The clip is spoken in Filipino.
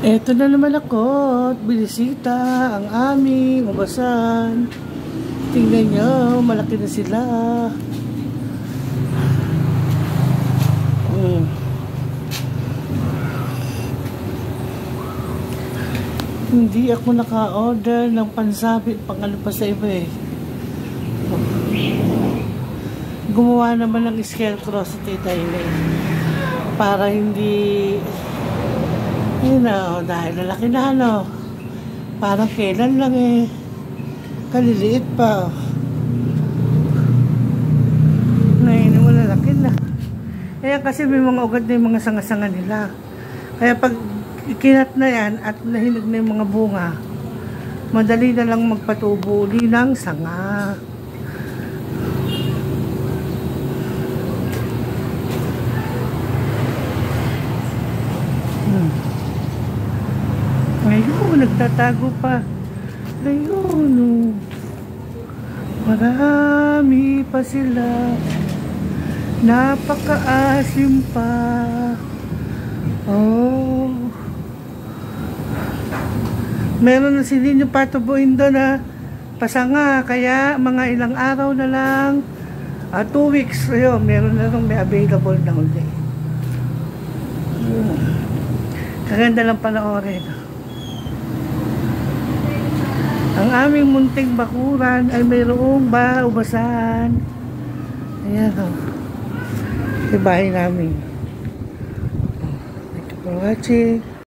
Eto na naman ako at binisita ang aming ubasan. Tingnan nyo, malaki na sila. Hindi ako naka-order ng pansabit pang ano pa sa iba eh. Gumawa naman ng scarecrow sa Tita Elaine para hindi dahil lalaki na parang kailan lang eh, kaliliit pa. Ngayon mo lalaki na. Kaya kasi may mga ugat na yung mga sanga-sanga nila. Kaya pag ikinat na yan at nahinog na yung mga bunga, madali na lang magpatubo uli ng sanga. Ayun, nagtatago pa. Ayun, marami pa sila. Napakaasim pa. Oh. Meron na sila yung patubuin doon na pasanga. Kaya mga ilang araw na lang. 2 weeks. Ayun, meron na lang may available na ulit. Kaganda lang panoorin. Ang aming munting bakuran ay mayroong ubasan. Ayan o. Ito bahay namin. Thank you for watching.